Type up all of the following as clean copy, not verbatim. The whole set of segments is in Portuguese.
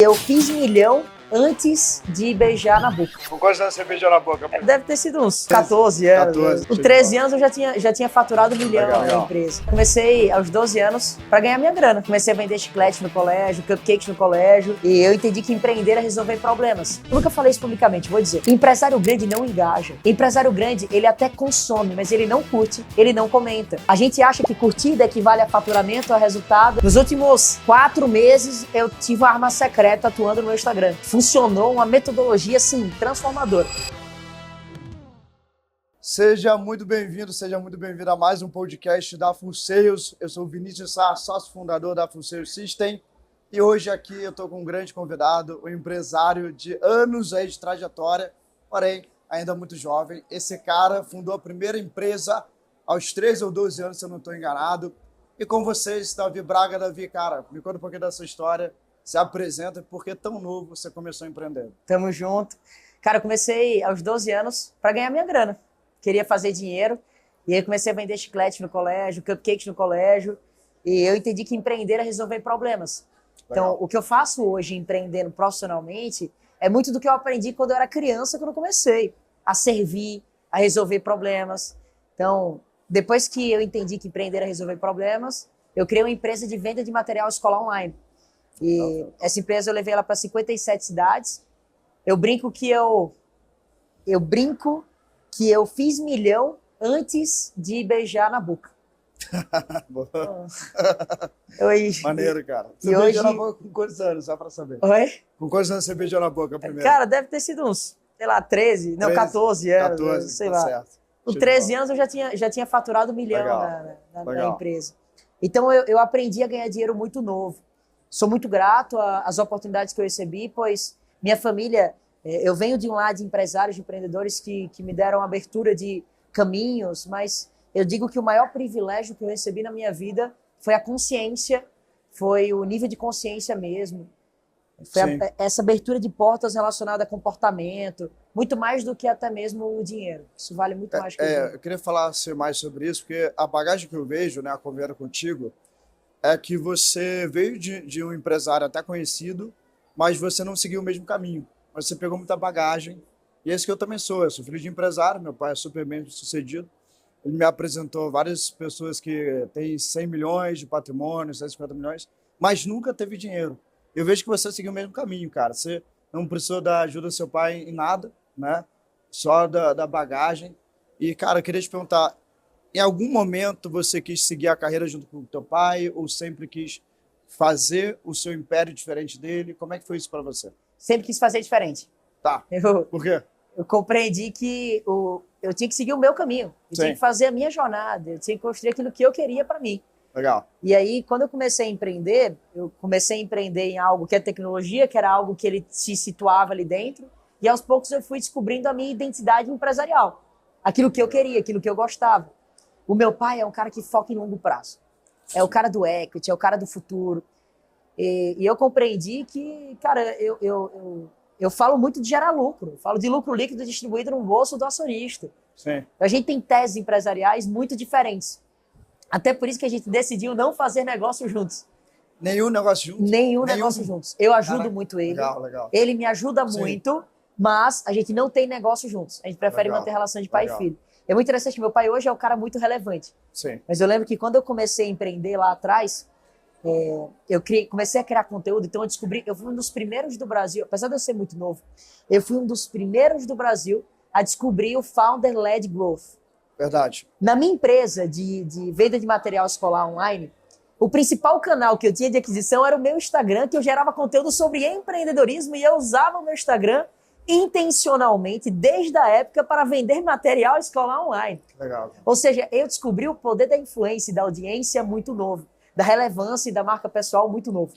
Eu fiz milhão antes de beijar na boca. Com quantos anos você beijou na boca? Deve ter sido uns 14 anos. 14, Com 13 anos eu já tinha faturado 1 milhão na Legal. empresa. Comecei aos 12 anos para ganhar minha grana. Comecei a vender chiclete no colégio, cupcakes no colégio. E eu entendi que empreender é resolver problemas. Eu nunca falei isso publicamente, vou dizer. Empresário grande não engaja. Empresário grande, ele até consome, mas ele não curte, ele não comenta. A gente acha que curtida equivale a faturamento, a resultado. Nos últimos 4 meses, eu tive uma arma secreta atuando no meu Instagram. Funcionou uma metodologia, assim, transformadora. Seja muito bem-vindo a mais um podcast da Full Sales. Eu sou o Vinícius Sá, sócio fundador da Full Sales System. E hoje aqui eu estou com um grande convidado, um empresário de anos aí de trajetória, porém ainda muito jovem. Esse cara fundou a primeira empresa aos 13 ou 12 anos, se eu não estou enganado. E com vocês, Davi Braga. Davi, cara, me conta um pouquinho da sua história. Se apresenta, por que tão novo você começou a empreender? Tamo junto. Cara, eu comecei aos 12 anos para ganhar minha grana. Queria fazer dinheiro. E aí comecei a vender chiclete no colégio, cupcakes no colégio. E eu entendi que empreender é resolver problemas. Legal. Então, o que eu faço hoje empreendendo profissionalmente é muito do que eu aprendi quando eu era criança, quando eu comecei a servir, a resolver problemas. Então, depois que eu entendi que empreender é resolver problemas, eu criei uma empresa de venda de material escolar online. E essa empresa eu levei ela para 57 cidades. Eu brinco que eu fiz milhão antes de beijar na boca. Maneiro, cara. Você E beijou hoje... na boca com quantos anos, só pra saber? Oi? Com quantos anos você beijou na boca primeiro? Cara, deve ter sido uns, sei lá, 13, não, 14 anos, 14, sei tá lá. certo. Com 13 anos eu já tinha faturado 1 milhão na Legal. empresa. Então eu aprendi a ganhar dinheiro muito novo. Sou muito grato às oportunidades que eu recebi, pois minha família, eu venho de um lado de empresários, de empreendedores que me deram abertura de caminhos, mas eu digo que o maior privilégio que eu recebi na minha vida foi a consciência, foi o nível de consciência mesmo. Foi essa abertura de portas relacionada a comportamento, muito mais do que até mesmo o dinheiro. Isso vale muito mais que o dinheiro. Eu queria falar mais sobre isso, porque a bagagem que eu vejo, né, a conversa contigo, é que você veio de um empresário até conhecido, mas você não seguiu o mesmo caminho. Você pegou muita bagagem, e é isso que eu também sou. Eu sou filho de empresário, meu pai é super bem sucedido. Ele me apresentou várias pessoas que têm 100 milhões de patrimônio, 150 milhões, mas nunca teve dinheiro. Eu vejo que você seguiu o mesmo caminho, cara. Você não precisou da ajuda do seu pai em nada, né? Só da bagagem. E, cara, eu queria te perguntar, em algum momento você quis seguir a carreira junto com o teu pai ou sempre quis fazer o seu império diferente dele? Como é que foi isso para você? Sempre quis fazer diferente. Tá. Por quê? Eu compreendi que eu tinha que seguir o meu caminho. Eu tinha que fazer a minha jornada. Eu tinha que construir aquilo que eu queria para mim. Legal. E aí, quando eu comecei a empreender, em algo que é tecnologia, que era algo que ele se situava ali dentro. E aos poucos eu fui descobrindo a minha identidade empresarial. Aquilo que eu queria, aquilo que eu gostava. O meu pai é um cara que foca em longo prazo. É o cara do equity, é o cara do futuro. E eu compreendi que, cara, eu falo muito de gerar lucro. Eu falo de lucro líquido distribuído no bolso do acionista. Sim. A gente tem teses empresariais muito diferentes. Até por isso que a gente decidiu não fazer negócio juntos. Nenhum negócio juntos? Nenhum negócio juntos. Eu ajudo muito ele. Legal. Ele me ajuda muito, mas a gente não tem negócio juntos. A gente prefere manter relação de pai e filho. É muito interessante que meu pai hoje é um cara muito relevante. Sim. Mas eu lembro que quando eu comecei a empreender lá atrás, comecei a criar conteúdo, então eu fui um dos primeiros do Brasil, apesar de eu ser muito novo, eu fui um dos primeiros do Brasil a descobrir o Founder-Led Growth. Verdade. Na minha empresa de venda de material escolar online, o principal canal que eu tinha de aquisição era o meu Instagram, que eu gerava conteúdo sobre empreendedorismo e eu usava o meu Instagram intencionalmente, desde a época, para vender material escolar online. Legal. Ou seja, eu descobri o poder da influência e da audiência muito novo, da relevância e da marca pessoal muito novo.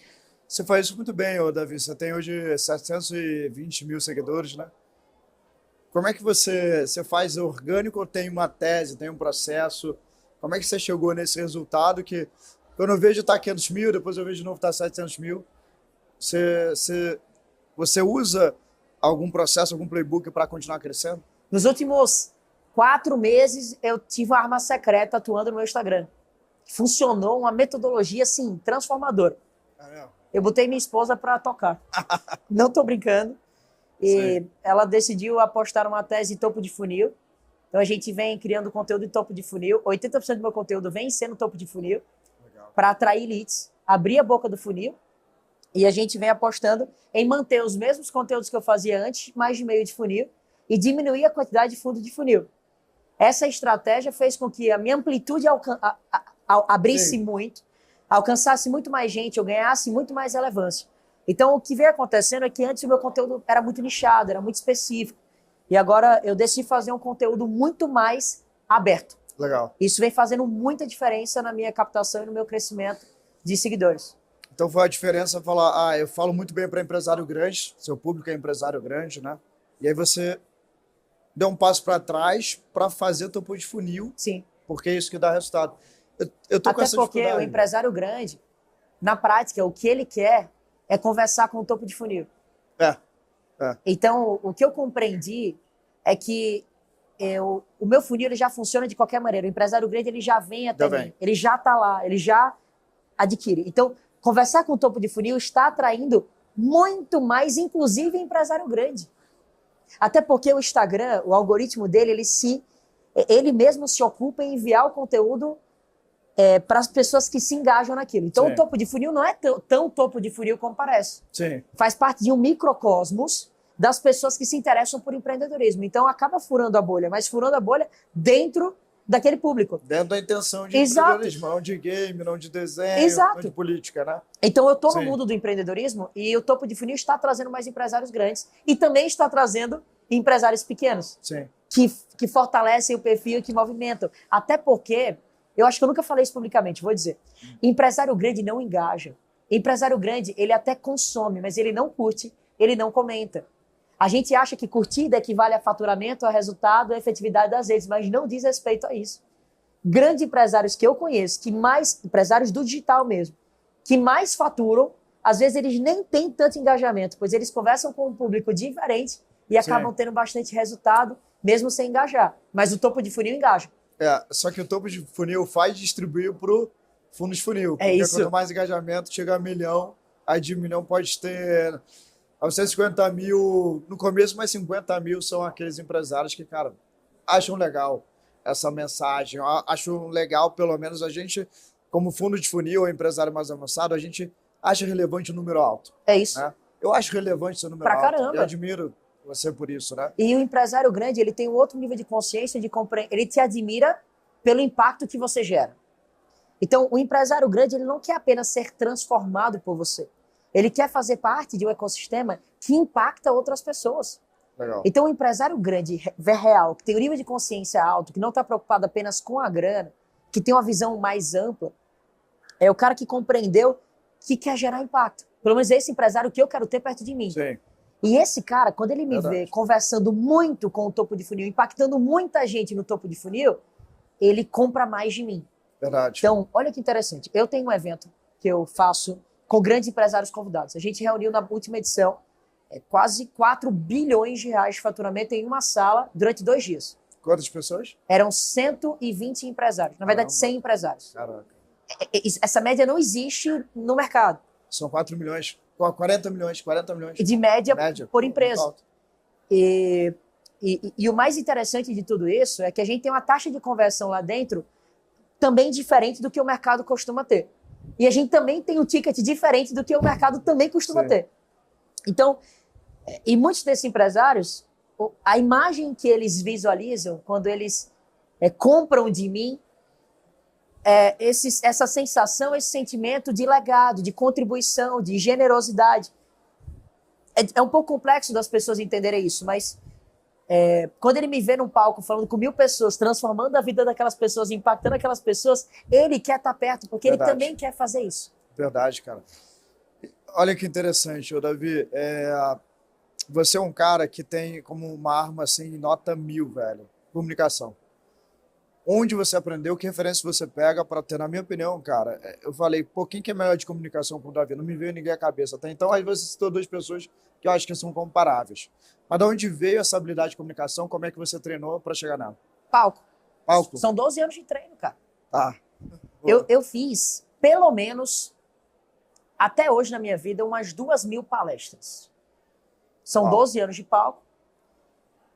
Você faz isso muito bem, Davi. Você tem hoje 720 mil seguidores, né? Como é que você faz orgânico ou tem uma tese, tem um processo? Como é que você chegou nesse resultado que, quando eu vejo tá 500 mil, depois eu vejo de novo tá 700 mil, você usa algum processo, algum playbook para continuar crescendo? Nos últimos 4 meses, eu tive uma arma secreta atuando no meu Instagram. Funcionou uma metodologia, assim, transformadora. Eu botei minha esposa para tocar. Não tô brincando. E Sim. ela decidiu apostar uma tese de topo de funil. Então a gente vem criando conteúdo de topo de funil. 80% do meu conteúdo vem sendo topo de funil para atrair leads, abrir a boca do funil. E a gente vem apostando em manter os mesmos conteúdos que eu fazia antes, mais de meio de funil, e diminuir a quantidade de fundo de funil. Essa estratégia fez com que a minha amplitude abrisse Sim. muito, alcançasse muito mais gente, eu ganhasse muito mais relevância. Então, o que vem acontecendo é que antes o meu conteúdo era muito nichado, era muito específico. E agora eu decidi fazer um conteúdo muito mais aberto. Legal. Isso vem fazendo muita diferença na minha captação e no meu crescimento de seguidores. Então foi a diferença falar, eu falo muito bem para empresário grande, seu público é empresário grande, né? E aí você deu um passo para trás para fazer topo de funil, Sim. porque é isso que dá resultado. Eu tô com Até essa porque o dificuldade. empresário grande, na prática, o que ele quer é conversar com o topo de funil. É. Então, o que eu compreendi é que o meu funil ele já funciona de qualquer maneira. O empresário grande ele já vem até mim, ele já está lá, ele já adquire. Então, conversar com o topo de funil está atraindo muito mais, inclusive, empresário grande. Até porque o Instagram, o algoritmo dele, ele mesmo se ocupa em enviar o conteúdo para as pessoas que se engajam naquilo. Então, Sim. o topo de funil não é tão topo de funil como parece. Sim. Faz parte de um microcosmos das pessoas que se interessam por empreendedorismo. Então, acaba furando a bolha, mas furando a bolha dentro daquele público. Dentro da intenção de Exato. empreendedorismo, não de game, não de desenho, Exato. não de política, né? Então, eu estou no Sim. mundo do empreendedorismo e o topo de funil está trazendo mais empresários grandes e também está trazendo empresários pequenos. Sim. Que fortalecem o perfil e que movimentam. Até porque, eu acho que eu nunca falei isso publicamente, vou dizer. Empresário grande não engaja. Empresário grande, ele até consome, mas ele não curte, ele não comenta. A gente acha que curtida equivale a faturamento, a resultado, a efetividade das redes, mas não diz respeito a isso. Grandes empresários que eu conheço, empresários do digital mesmo, que mais faturam, às vezes eles nem têm tanto engajamento, pois eles conversam com um público diferente e acabam tendo bastante resultado, mesmo sem engajar. Mas o topo de funil engaja. Só que o topo de funil faz distribuir para o fundo de funil. É porque isso. Quanto mais engajamento, chega a 1 milhão, aí de 1 milhão pode ter 950 mil no começo, mas 50 mil são aqueles empresários que, cara, acham legal essa mensagem, acham legal, pelo menos a gente, como fundo de funil ou empresário mais avançado, a gente acha relevante o número alto. É isso. Né? Eu acho relevante esse número Pra alto. caramba. E admiro você por isso, né? E o empresário grande, ele tem um outro nível de consciência, ele te admira pelo impacto que você gera. Então, o empresário grande, ele não quer apenas ser transformado por você. Ele quer fazer parte de um ecossistema que impacta outras pessoas. Legal. Então, o empresário grande, real, que tem um nível de consciência alto, que não está preocupado apenas com a grana, que tem uma visão mais ampla, é o cara que compreendeu que quer gerar impacto. Pelo menos esse empresário que eu quero ter perto de mim. Sim. E esse cara, quando ele me vê conversando muito com o topo de funil, impactando muita gente no topo de funil, ele compra mais de mim. Verdade. Então, olha que interessante. Eu tenho um evento que eu faço com grandes empresários convidados. A gente reuniu na última edição quase 4 bilhões de reais de faturamento em uma sala durante 2 dias. Quantas pessoas? Eram 120 empresários. Na verdade, 100 empresários. Caraca. Essa média não existe no mercado. São 4 milhões, 40 milhões. De média por empresa. Alto. E o mais interessante de tudo isso é que a gente tem uma taxa de conversão lá dentro também diferente do que o mercado costuma ter. E a gente também tem um ticket diferente do que o mercado também costuma ter. Então, e muitos desses empresários, a imagem que eles visualizam quando eles compram de mim essa sensação, esse sentimento de legado, de contribuição, de generosidade. É um pouco complexo das pessoas entenderem isso, mas quando ele me vê num palco falando com 1.000 pessoas, transformando a vida daquelas pessoas, impactando aquelas pessoas, ele quer estar perto, porque ele também quer fazer isso. Verdade, cara. Olha que interessante, Davi. Você é um cara que tem como uma arma assim, nota 1000, velho. Comunicação. Onde você aprendeu, que referência você pega para ter, na minha opinião, cara, eu falei, pô, quem que é melhor de comunicação com o Davi? Não me veio ninguém à cabeça até então, aí você citou 2 pessoas que eu acho que são comparáveis. Mas de onde veio essa habilidade de comunicação? Como é que você treinou para chegar nela? Palco. Palco? São 12 anos de treino, cara. Tá. Eu fiz, pelo menos, até hoje na minha vida, umas 2.000 palestras. São 12 anos de palco.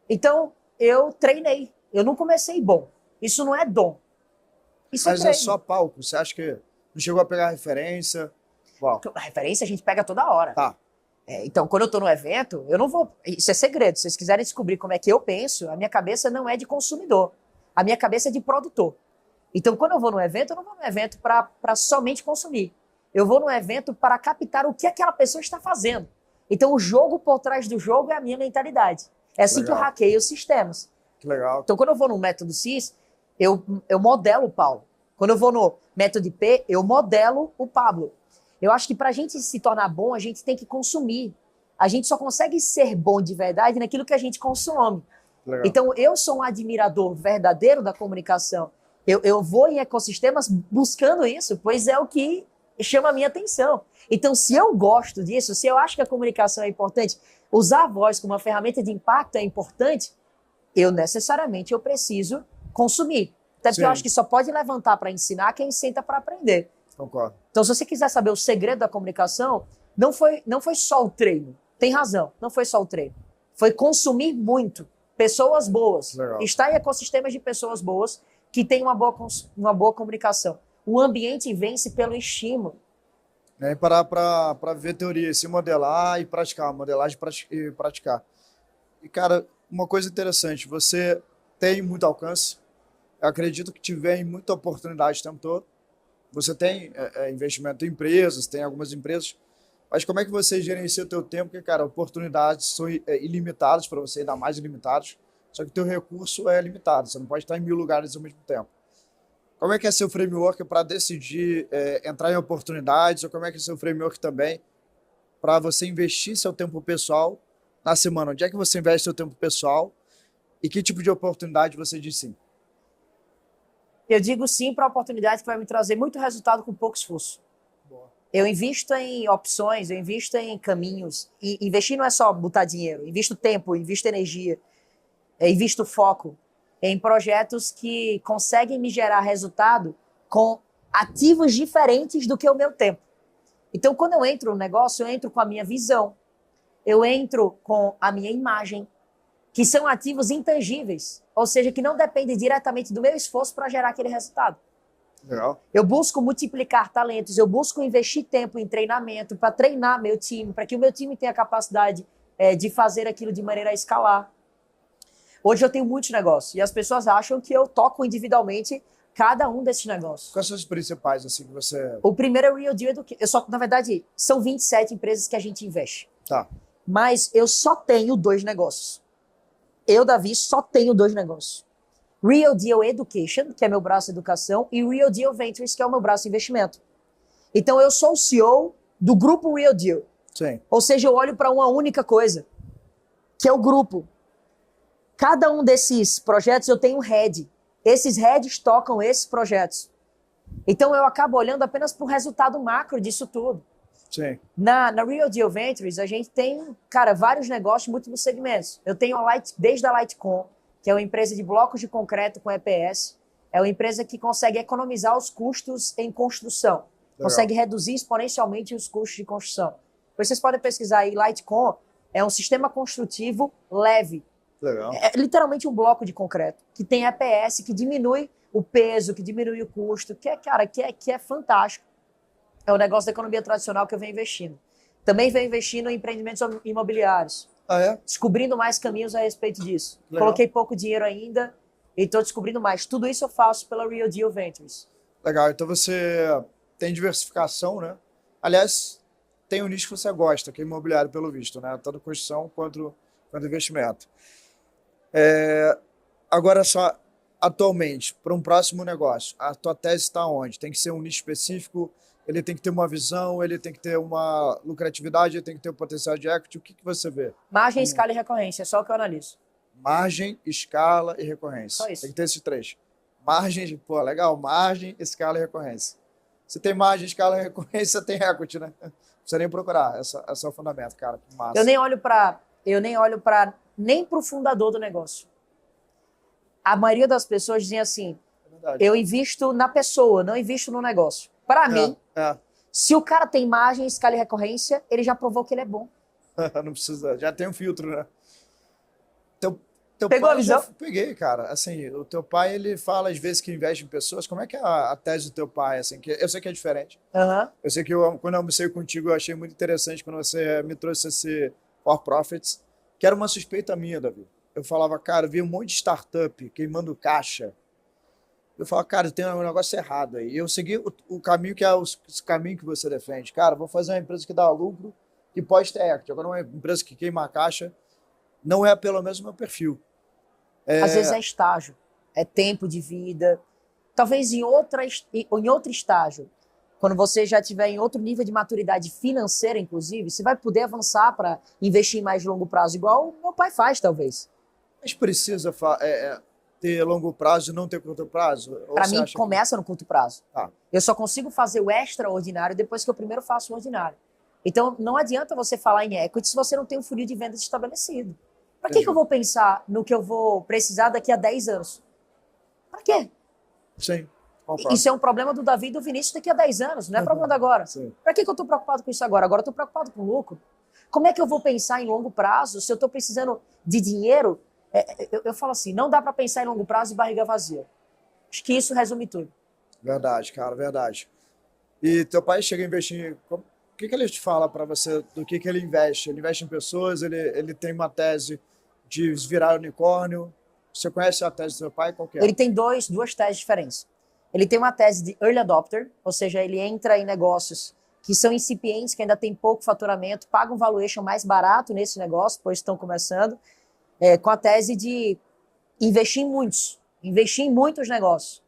Então, eu treinei. Eu não comecei bom. Isso não é dom. Isso Mas é treino. só palco. Você acha que não chegou a pegar referência? Uau. A referência a gente pega toda hora. Tá. Então, quando eu tô no evento, eu não vou... Isso é segredo. Se vocês quiserem descobrir como é que eu penso, a minha cabeça não é de consumidor. A minha cabeça é de produtor. Então, quando eu vou no evento, eu não vou no evento para somente consumir. Eu vou no evento para captar o que aquela pessoa está fazendo. Então, o jogo por trás do jogo é a minha mentalidade. É assim que eu hackeio os sistemas. Que legal. Então, quando eu vou no método CIS, eu modelo o Paulo. Quando eu vou no método IP, eu modelo o Pablo. Eu acho que para a gente se tornar bom, a gente tem que consumir. A gente só consegue ser bom de verdade naquilo que a gente consome. Legal. Então, eu sou um admirador verdadeiro da comunicação. Eu vou em ecossistemas buscando isso, pois é o que chama a minha atenção. Então, se eu gosto disso, se eu acho que a comunicação é importante, usar a voz como uma ferramenta de impacto é importante, eu preciso consumir. Até porque eu acho que só pode levantar para ensinar quem senta para aprender. Concordo. Então, se você quiser saber o segredo da comunicação, não foi só o treino. Tem razão, não foi só o treino. Foi consumir muito. Pessoas boas. Legal. Estar em ecossistemas de pessoas boas que têm uma boa comunicação. O ambiente vence pelo estímulo. E parar para ver teoria, se modelar e praticar. Modelagem e praticar. E, cara, uma coisa interessante, você tem muito alcance. Eu acredito que tiver muita oportunidade o tempo todo. Você tem investimento em empresas, tem algumas empresas, mas como é que você gerencia o teu tempo? Porque, cara, oportunidades são ilimitadas para você, ainda mais ilimitadas, só que o teu recurso é limitado, você não pode estar em 1000 lugares ao mesmo tempo. Como é que é seu framework para decidir entrar em oportunidades, ou como é que é seu framework também para você investir seu tempo pessoal na semana? Onde é que você investe seu tempo pessoal e que tipo de oportunidade você diz sim? Eu digo sim para a oportunidade que vai me trazer muito resultado com pouco esforço. Boa. Eu invisto em opções, eu invisto em caminhos. E investir não é só botar dinheiro. Invisto tempo, invisto energia, invisto foco em projetos que conseguem me gerar resultado com ativos diferentes do que o meu tempo. Então, quando eu entro no negócio, eu entro com a minha visão, eu entro com a minha imagem, que são ativos intangíveis, ou seja, que não dependem diretamente do meu esforço para gerar aquele resultado. Legal. Eu busco multiplicar talentos, eu busco investir tempo em treinamento para treinar meu time, para que o meu time tenha a capacidade de fazer aquilo de maneira a escalar. Hoje eu tenho muitos negócios e as pessoas acham que eu toco individualmente cada um desses negócios. Quais são os principais, assim, que você... O primeiro é o Real Deal Education. Na verdade, são 27 empresas que a gente investe. Tá. Mas eu só tenho 2 negócios. Eu, Davi, só tenho 2 negócios. Real Deal Education, que é meu braço de educação, e Real Deal Ventures, que é o meu braço de investimento. Então, eu sou o CEO do grupo Real Deal. Sim. Ou seja, eu olho para uma única coisa, que é o grupo. Cada um desses projetos eu tenho um head. Esses heads tocam esses projetos. Então, eu acabo olhando apenas para o resultado macro disso tudo. Sim. Na Real Deal Ventures, a gente tem, vários negócios, múltiplos segmentos. Eu tenho desde a Lightcon, que é uma empresa de blocos de concreto com EPS. É uma empresa que consegue economizar os custos em construção. Legal. Consegue reduzir exponencialmente os custos de construção. Depois vocês podem pesquisar aí, Lightcon é um sistema construtivo leve. Legal. É literalmente um bloco de concreto, que tem EPS, que diminui o peso, que diminui o custo, que é fantástico. É o negócio da economia tradicional que eu venho investindo. Também venho investindo em empreendimentos imobiliários. Ah, é? Descobrindo mais caminhos a respeito disso. Legal. Coloquei pouco dinheiro ainda e estou descobrindo mais. Tudo isso eu faço pela Real Deal Ventures. Legal. Então você tem diversificação, né? Aliás, tem um nicho que você gosta, que é imobiliário, pelo visto, né? Tanto construção quanto investimento. Agora só, atualmente, para um próximo negócio, a tua tese está onde? Tem que ser um nicho específico? Ele tem que ter uma visão, ele tem que ter uma lucratividade, ele tem que ter um potencial de equity. O que você vê? Margem, escala e recorrência, é só o que eu analiso. Margem, escala e recorrência. Só isso. Tem que ter esses 3. Margem, legal. Margem, escala e recorrência. Se tem margem, escala e recorrência, tem equity, né? Não precisa nem procurar. Esse é o fundamento, cara. Que massa. Eu nem olho nem para o fundador do negócio. A maioria das pessoas dizem assim, eu invisto na pessoa, não invisto no negócio. Para mim, Se o cara tem margem, escala e recorrência, ele já provou que ele é bom. Não precisa, já tem um filtro, né? Teu Pegou pai, a visão? Peguei, cara. Assim, o teu pai, ele fala às vezes que investe em pessoas. Como é que é a tese do teu pai? Assim, que eu sei que é diferente. Aham. Eu sei que quando eu almocei contigo, eu achei muito interessante quando você me trouxe esse For Profits, que era uma suspeita minha, Davi. Eu falava, cara, eu vi um monte de startup queimando caixa. Eu falava, cara, tem um negócio errado aí. Eu segui o caminho que é o caminho que você defende. Cara, vou fazer uma empresa que dá lucro e pode ter equity. Agora, uma empresa que queima a caixa não é pelo menos o meu perfil. Às vezes é estágio, é tempo de vida. Talvez em outro estágio, quando você já estiver em outro nível de maturidade financeira, inclusive, você vai poder avançar para investir em mais longo prazo, igual o meu pai faz, talvez. Mas precisa ter longo prazo e não ter curto prazo? Para mim, começa no curto prazo. Ah. Eu só consigo fazer o extraordinário depois que eu primeiro faço o ordinário. Então, não adianta você falar em equity se você não tem um funil de vendas estabelecido. Para que eu vou pensar no que eu vou precisar daqui a 10 anos? Para quê? Sim. Isso é um problema do Davi e do Vinícius daqui a 10 anos, não é problema de agora. Para que eu estou preocupado com isso agora? Agora eu estou preocupado com lucro. Como é que eu vou pensar em longo prazo se eu estou precisando de dinheiro? Eu falo assim, não dá para pensar em longo prazo e barriga vazia. Acho que isso resume tudo. Verdade, cara, verdade. E teu pai chega a investir... O que ele te fala para você do que ele investe? Ele investe em pessoas, ele tem uma tese de virar unicórnio. Você conhece a tese do seu pai? Qual que é? Ele tem duas teses diferentes. Ele tem uma tese de early adopter, ou seja, ele entra em negócios que são incipientes, que ainda tem pouco faturamento, paga um valuation mais barato nesse negócio, pois estão começando, com a tese de investir em muitos negócios.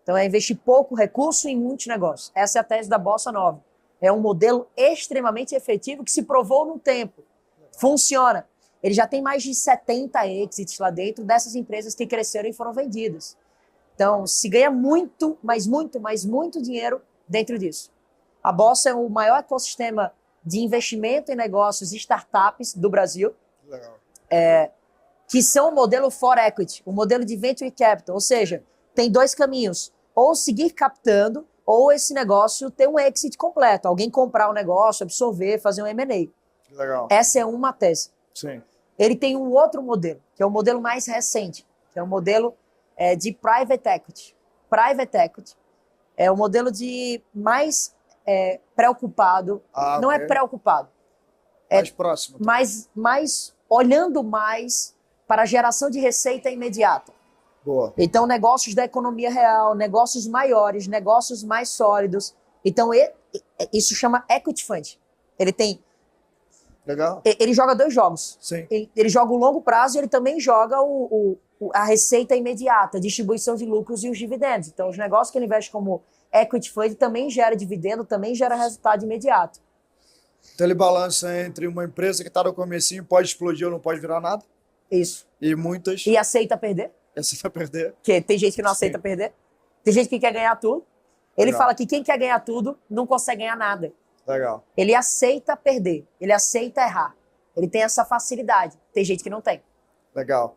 Então é investir pouco recurso em muitos negócios. Essa é a tese da Bossa Nova. É um modelo extremamente efetivo que se provou no tempo. Funciona. Ele já tem mais de 70 exits lá dentro dessas empresas que cresceram e foram vendidas. Então, se ganha muito, mas muito dinheiro dentro disso. A Bossa é o maior ecossistema de investimento em negócios e startups do Brasil. Legal. Que são o modelo for equity, o modelo de venture capital. Ou seja, tem dois caminhos. Ou seguir captando, ou esse negócio ter um exit completo. Alguém comprar o negócio, absorver, fazer um M&A. Legal. Essa é uma tese. Sim. Ele tem um outro modelo, que é o modelo mais recente, que é o modelo de private equity. Private equity é o modelo de mais preocupado, não é preocupado. Mais próximo. Mais olhando mais para a geração de receita imediata. Boa. Então, negócios da economia real, negócios maiores, negócios mais sólidos. Então, isso chama equity fund. Ele tem... Legal. Ele joga dois jogos. Sim. Ele joga o longo prazo e ele também joga a receita imediata, a distribuição de lucros e os dividendos. Então, os negócios que ele investe como equity fund também gera dividendo, também gera resultado imediato. Então, ele balança entre uma empresa que está no comecinho, pode explodir ou não pode virar nada. Isso. E muitas... E aceita perder. Aceita perder. Porque tem gente que não aceita perder. Tem gente que quer ganhar tudo. Ele fala que quem quer ganhar tudo não consegue ganhar nada. Legal. Ele aceita perder. Ele aceita errar. Ele tem essa facilidade. Tem gente que não tem. Legal.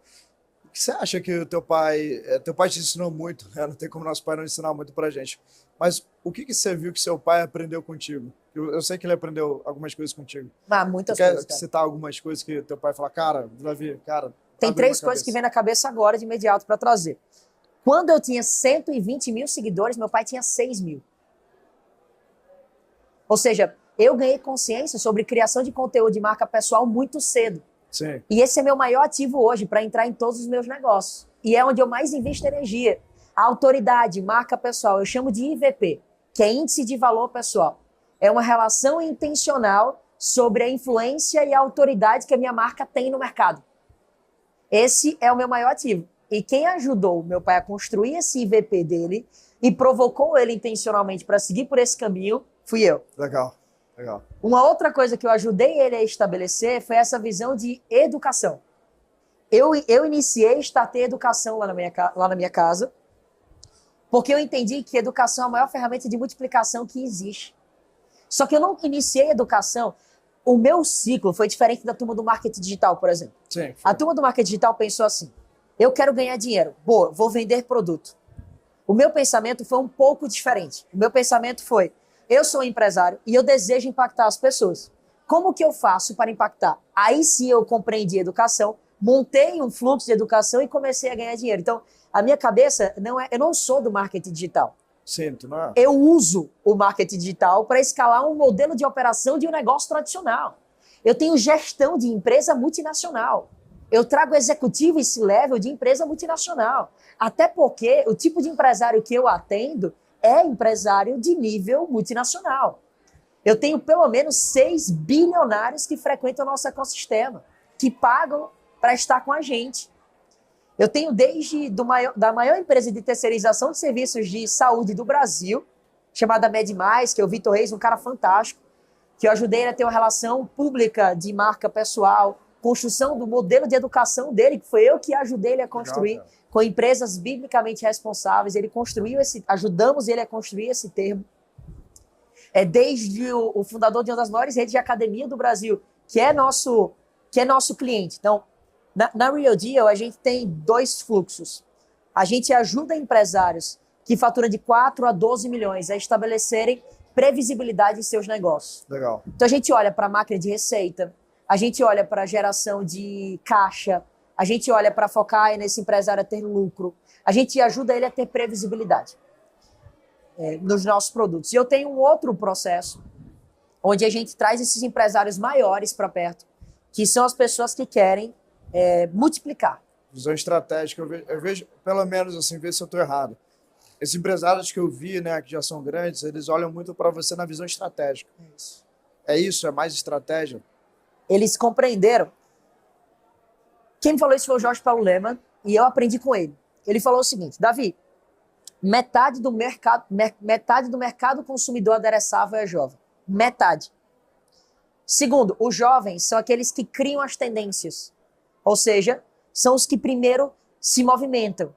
O que você acha que o teu pai te ensinou muito, né? Não tem como nosso pai não ensinar muito pra gente. Mas o que você viu que seu pai aprendeu contigo? Eu sei que ele aprendeu algumas coisas contigo. Muitas coisas. Cara. Quer citar algumas coisas que teu pai fala, cara, Davi, cara... Tem 3 coisas que vem na cabeça agora de imediato para trazer. Quando eu tinha 120 mil seguidores, meu pai tinha 6 mil. Ou seja, eu ganhei consciência sobre criação de conteúdo de marca pessoal muito cedo. Sim. E esse é meu maior ativo hoje para entrar em todos os meus negócios. E é onde eu mais invisto energia. A autoridade, marca pessoal, eu chamo de IVP, que é Índice de Valor Pessoal. É uma relação intencional sobre a influência e a autoridade que a minha marca tem no mercado. Esse é o meu maior ativo. E quem ajudou meu pai a construir esse IVP dele e provocou ele intencionalmente para seguir por esse caminho, fui eu. Legal, legal. Uma outra coisa que eu ajudei ele a estabelecer foi essa visão de educação. Eu iniciei, startei educação lá na minha casa, porque eu entendi que educação é a maior ferramenta de multiplicação que existe. Só que eu não iniciei educação... O meu ciclo foi diferente da turma do marketing digital, por exemplo. Sim. A turma do marketing digital pensou assim, eu quero ganhar dinheiro, boa, vou vender produto. O meu pensamento foi um pouco diferente. O meu pensamento foi, eu sou empresário e eu desejo impactar as pessoas. Como que eu faço para impactar? Aí sim eu compreendi educação, montei um fluxo de educação e comecei a ganhar dinheiro. Então, a minha cabeça não é, eu não sou do marketing digital. Sim, tu não é? Eu uso o marketing digital para escalar um modelo de operação de um negócio tradicional. Eu tenho gestão de empresa multinacional. Eu trago executivo e C-level de empresa multinacional. Até porque o tipo de empresário que eu atendo é empresário de nível multinacional. Eu tenho pelo menos 6 bilionários que frequentam o nosso ecossistema, que pagam para estar com a gente. Eu tenho desde da maior empresa de terceirização de serviços de saúde do Brasil, chamada MedMais, que é o Vitor Reis, um cara fantástico, que eu ajudei ele a ter uma relação pública de marca pessoal, construção do modelo de educação dele, que foi eu que ajudei ele a construir, com empresas biblicamente responsáveis. Ele construiu ajudamos ele a construir esse termo. Desde o fundador de uma das maiores redes de academia do Brasil, que é nosso cliente. Então, na Real Deal, a gente tem 2 fluxos. A gente ajuda empresários que faturam de 4 a 12 milhões a estabelecerem previsibilidade em seus negócios. Legal. Então, a gente olha para a máquina de receita, a gente olha para a geração de caixa, a gente olha para focar nesse empresário a ter lucro, a gente ajuda ele a ter previsibilidade nos nossos produtos. E eu tenho um outro processo, onde a gente traz esses empresários maiores para perto, que são as pessoas que querem multiplicar. Visão estratégica, eu vejo, pelo menos assim, ver se eu estou errado. Esses empresários que eu vi, né, que já são grandes, eles olham muito para você na visão estratégica. É isso? É mais estratégia? Eles compreenderam. Quem me falou isso foi o Jorge Paulo Lemann, e eu aprendi com ele. Ele falou o seguinte: Davi, metade do mercado consumidor adereçável é jovem. Metade. Segundo, os jovens são aqueles que criam as tendências. Ou seja, são os que primeiro se movimentam.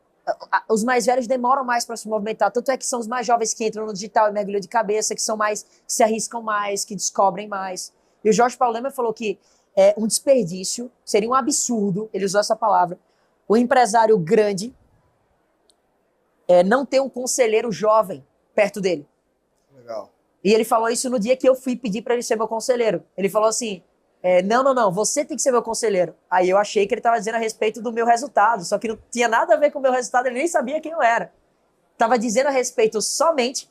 Os mais velhos demoram mais para se movimentar. Tanto é que são os mais jovens que entram no digital e mergulham de cabeça, que são mais, que se arriscam mais, que descobrem mais. E o Jorge Paulo Lemann falou que é um desperdício, seria um absurdo, ele usou essa palavra, o empresário grande não ter um conselheiro jovem perto dele. Legal. E ele falou isso no dia que eu fui pedir para ele ser meu conselheiro. Ele falou assim: não, você tem que ser meu conselheiro. Aí eu achei que ele estava dizendo a respeito do meu resultado, só que não tinha nada a ver com o meu resultado, ele nem sabia quem eu era. Estava dizendo a respeito somente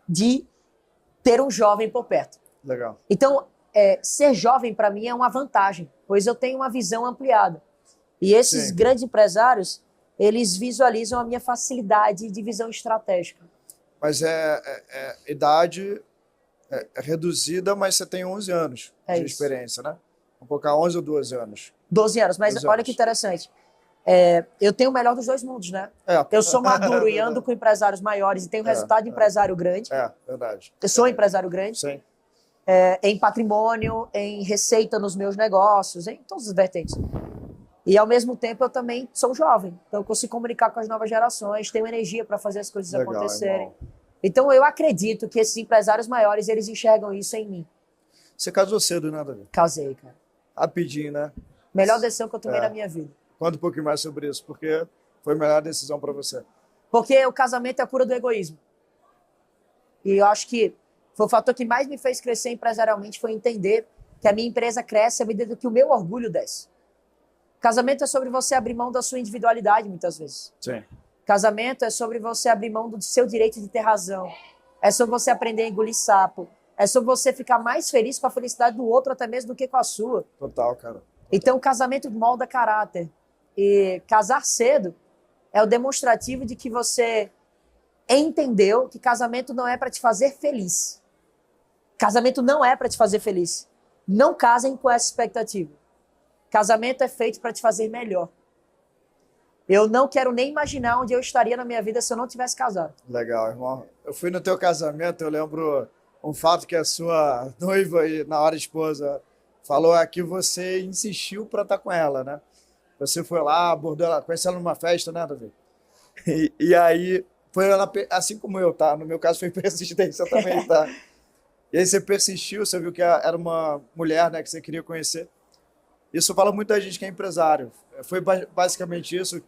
de ter um jovem por perto. Legal. Então, ser jovem para mim é uma vantagem, pois eu tenho uma visão ampliada. E esses grandes empresários, eles visualizam a minha facilidade de visão estratégica. Mas idade reduzida, mas você tem 11 anos de experiência, né? Vamos colocar 11 ou 12 anos. 12 anos, mas 12 olha anos. Que interessante. Eu tenho o melhor dos 2 mundos, né? Eu sou maduro e ando com empresários maiores e tenho resultado de empresário grande. Verdade. Eu sou empresário grande. Sim. Em patrimônio, em receita nos meus negócios, em todas as vertentes. E, ao mesmo tempo, eu também sou jovem. Então, eu consigo comunicar com as novas gerações, tenho energia para fazer as coisas acontecerem. Irmão. Então, eu acredito que esses empresários maiores, eles enxergam isso em mim. Você casou cedo, né, Davi? Casei, cara. Rapidinho, né? Melhor decisão que eu tomei na minha vida. Conta um pouquinho mais sobre isso, porque foi a melhor decisão para você. Porque o casamento é a cura do egoísmo. E eu acho que foi o fator que mais me fez crescer empresarialmente, foi entender que a minha empresa cresce à medida que o meu orgulho desce. Casamento é sobre você abrir mão da sua individualidade, muitas vezes. Sim. Casamento é sobre você abrir mão do seu direito de ter razão. É sobre você aprender a engolir sapo. É sobre você ficar mais feliz com a felicidade do outro, até mesmo do que com a sua. Total, cara. Total. Então, o casamento molda caráter. E casar cedo é o demonstrativo de que você entendeu que casamento não é para te fazer feliz. Casamento não é para te fazer feliz. Não casem com essa expectativa. Casamento é feito para te fazer melhor. Eu não quero nem imaginar onde eu estaria na minha vida se eu não tivesse casado. Legal, irmão. Eu fui no teu casamento, eu lembro um fato que a sua noiva e na hora esposa falou que você insistiu para estar com ela, né? Você foi lá, abordou ela, conheceu ela numa festa, né, Davi? E aí, foi ela, assim como eu, tá? No meu caso foi persistência também, tá? E aí você persistiu, você viu que era uma mulher, né, que você queria conhecer. Isso fala muito da gente que é empresário. Foi basicamente isso.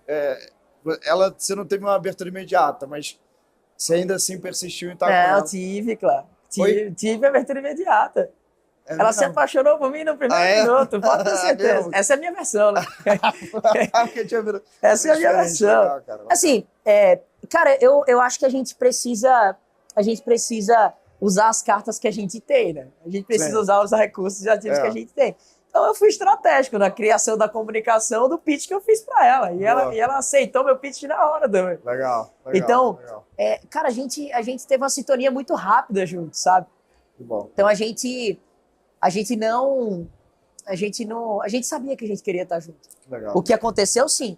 Você não teve uma abertura imediata, mas você ainda assim persistiu em estar com ela. Eu tive, claro. Tive abertura imediata. É Ela se mesmo? apaixonou por mim no primeiro minuto, pode ter certeza. mesmo? Essa é a minha versão, né? Porque tinha virado- Essa é a minha Diferente, versão. legal, cara. Assim, cara, eu acho que a gente precisa usar as cartas que a gente tem, né? A gente precisa Sim. usar os recursos e ativos É. que a gente tem. Então eu fui estratégico na criação da comunicação do pitch que eu fiz para ela. Boa. E ela aceitou meu pitch na hora também. Legal. Então, legal. cara, a gente teve uma sintonia muito rápida junto, sabe? Que bom. Então a gente sabia que a gente queria estar junto. Legal. O que aconteceu, sim.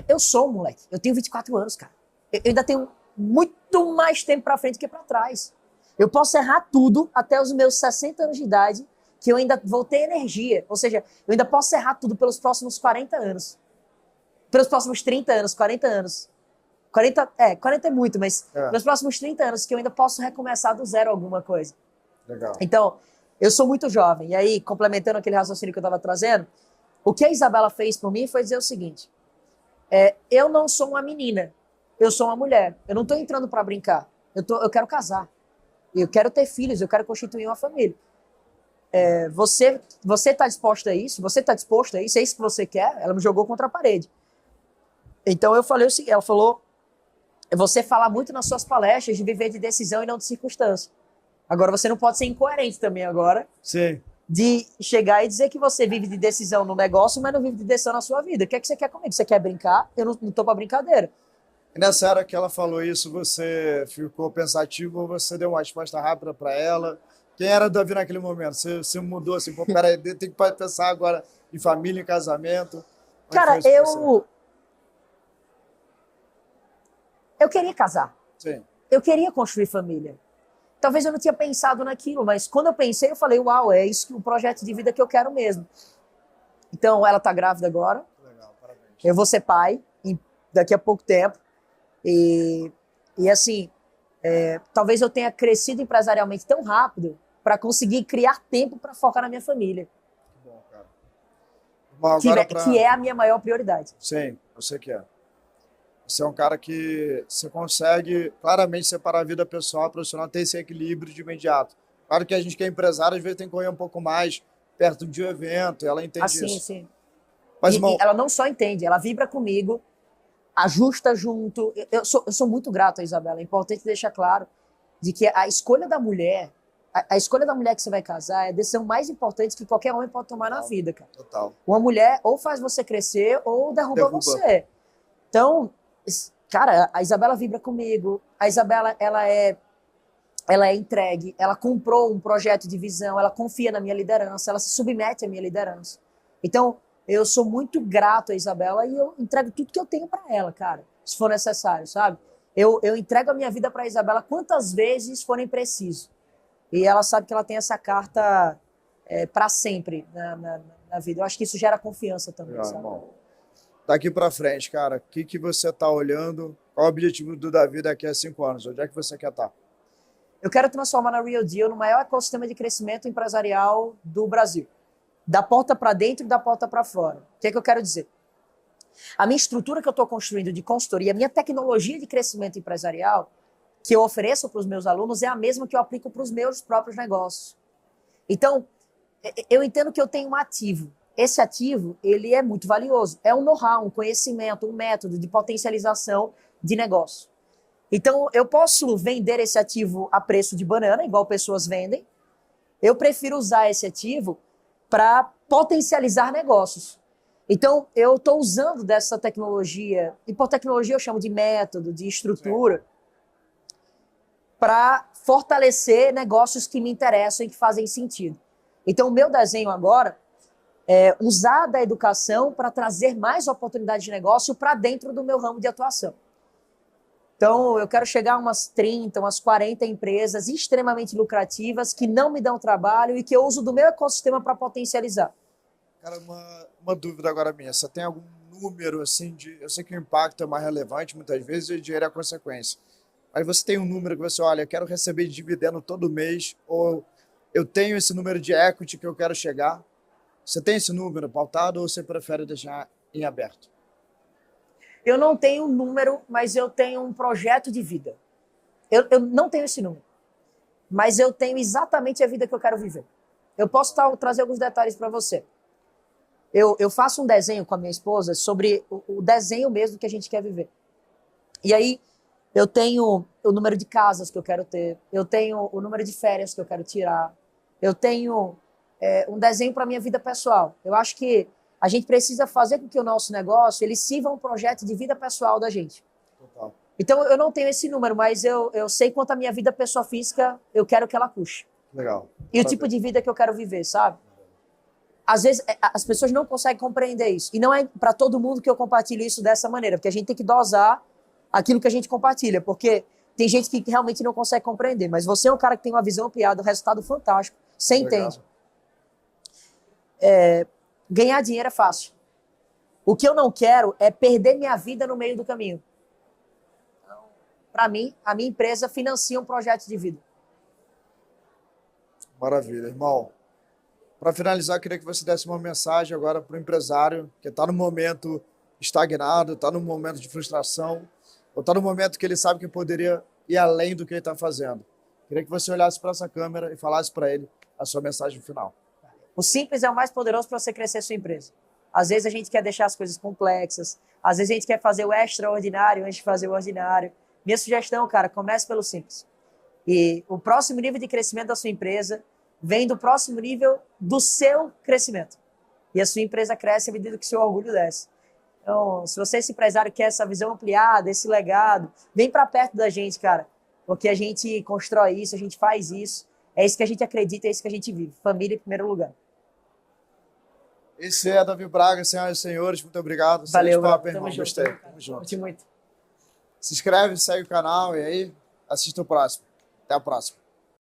Eu sou um moleque. Eu tenho 24 anos, cara. Eu ainda tenho muito mais tempo pra frente que pra trás. Eu posso errar tudo até os meus 60 anos de idade, que eu ainda vou ter energia. Ou seja, eu ainda posso errar tudo pelos próximos 40 anos. Pelos próximos 30 anos, 40 anos. 40 é muito, mas pelos próximos 30 anos que eu ainda posso recomeçar do zero alguma coisa. Legal. Então, eu sou muito jovem. E aí, complementando aquele raciocínio que eu estava trazendo, o que a Isabela fez por mim foi dizer o seguinte: eu não sou uma menina, eu sou uma mulher. Eu não estou entrando para brincar. Eu quero casar. Eu quero ter filhos, eu quero constituir uma família. Você está disposta a isso? Você está disposto a isso? É isso que você quer? Ela me jogou contra a parede. Então eu falei o seguinte, ela falou: você fala muito nas suas palestras de viver de decisão e não de circunstância. Agora você não pode ser incoerente também agora. Sim. De chegar e dizer que você vive de decisão no negócio, mas não vive de decisão na sua vida. O que é que você quer comigo? Você quer brincar? Eu não tô pra brincadeira. E nessa hora que ela falou isso, você ficou pensativo ou você deu uma resposta rápida para ela? Quem era o Davi naquele momento? Você mudou assim, pô, peraí, tem que pensar agora em família, em casamento. Cara, eu queria casar. Sim. Eu queria construir família. Talvez eu não tinha pensado naquilo, mas quando eu pensei, eu falei: uau, é isso o projeto de vida que eu quero mesmo. Então, ela tá grávida agora. Legal, parabéns. Eu vou ser pai daqui a pouco tempo. E assim, talvez eu tenha crescido empresarialmente tão rápido para conseguir criar tempo para focar na minha família. Que bom, cara. Bom, agora que é a minha maior prioridade. Sim, eu sei que é. Você é um cara que você consegue claramente separar a vida pessoal e profissional, ter esse equilíbrio de imediato. Claro que a gente que é empresário, às vezes tem que correr um pouco mais perto de um evento, ela entende isso. Sim. Mas, e ela não só entende, ela vibra comigo, ajusta junto. Eu sou muito grato a Isabela. É importante deixar claro de que a escolha da mulher, a escolha da mulher que você vai casar é a decisão mais importante que qualquer homem pode tomar na vida, cara. Total. Uma mulher ou faz você crescer ou derruba você. Então, cara, a Isabela vibra comigo. A Isabela, ela é entregue, ela comprou um projeto de visão, ela confia na minha liderança, ela se submete à minha liderança. Então, eu sou muito grato a Isabela e eu entrego tudo que eu tenho para ela, cara, se for necessário, sabe? Eu entrego a minha vida para Isabela quantas vezes forem preciso. E ela sabe que ela tem essa carta para sempre na vida. Eu acho que isso gera confiança também, sabe? Bom. Daqui para frente, cara, o que você está olhando? Qual o objetivo do Davi daqui a 5 anos? Onde é que você quer estar? Eu quero transformar na Real Deal no maior ecossistema de crescimento empresarial do Brasil. Da porta para dentro e da porta para fora. O que é que eu quero dizer? A minha estrutura que eu estou construindo de consultoria, a minha tecnologia de crescimento empresarial que eu ofereço para os meus alunos é a mesma que eu aplico para os meus próprios negócios. Então, eu entendo que eu tenho um ativo. Esse ativo, ele é muito valioso. É um know-how, um conhecimento, um método de potencialização de negócio. Então, eu posso vender esse ativo a preço de banana, igual pessoas vendem. Eu prefiro usar esse ativo para potencializar negócios. Então, eu estou usando dessa tecnologia, e por tecnologia eu chamo de método, de estrutura, para fortalecer negócios que me interessam e que fazem sentido. Então, o meu desenho agora é usar da educação para trazer mais oportunidades de negócio para dentro do meu ramo de atuação. Então, eu quero chegar a umas 30, umas 40 empresas extremamente lucrativas que não me dão trabalho e que eu uso do meu ecossistema para potencializar. Cara, uma dúvida agora minha. Você tem algum número, assim, eu sei que o impacto é mais relevante muitas vezes e o dinheiro é a consequência. Mas você tem um número que você olha, eu quero receber de dividendo todo mês, ou eu tenho esse número de equity que eu quero chegar. Você tem esse número pautado ou você prefere deixar em aberto? Eu não tenho um número, mas eu tenho um projeto de vida. Eu não tenho esse número. mas eu tenho exatamente a vida que eu quero viver. Eu posso trazer alguns detalhes para você. Eu faço um desenho com a minha esposa sobre o desenho mesmo que a gente quer viver. E aí, eu tenho o número de casas que eu quero ter, eu tenho o número de férias que eu quero tirar, eu tenho um desenho para a minha vida pessoal. Eu acho que a gente precisa fazer com que o nosso negócio ele sirva um projeto de vida pessoal da gente. Total. Então, eu não tenho esse número, mas eu sei quanto a minha vida pessoa física eu quero que ela custe. Legal. E o tipo de vida que eu quero viver, sabe? Às vezes, as pessoas não conseguem compreender isso. E não é para todo mundo que eu compartilho isso dessa maneira, porque a gente tem que dosar aquilo que a gente compartilha, porque tem gente que realmente não consegue compreender, mas você é um cara que tem uma visão ampliada, um resultado fantástico, você entende. Ganhar dinheiro é fácil. O que eu não quero é perder minha vida no meio do caminho. Então, para mim, a minha empresa financia um projeto de vida. Maravilha, irmão. Para finalizar, eu queria que você desse uma mensagem agora para o empresário que está no momento estagnado, está no momento de frustração, ou está no momento que ele sabe que poderia ir além do que ele está fazendo. Queria que você olhasse para essa câmera e falasse para ele a sua mensagem final. O simples é o mais poderoso para você crescer a sua empresa. Às vezes a gente quer deixar as coisas complexas, às vezes a gente quer fazer o extraordinário antes de fazer o ordinário. Minha sugestão, cara, comece pelo simples. E o próximo nível de crescimento da sua empresa vem do próximo nível do seu crescimento. E a sua empresa cresce à medida que o seu orgulho desce. Então, se você, esse empresário, quer essa visão ampliada, esse legado, vem para perto da gente, cara. Porque a gente constrói isso, a gente faz isso. É isso que a gente acredita, é isso que a gente vive. Família em primeiro lugar. Esse é Davi Braga, senhoras e senhores. Muito obrigado. Valeu, top, irmão. Gostei. Tamo junto. Curti muito. Se inscreve, segue o canal e aí assista o próximo. Até a próxima.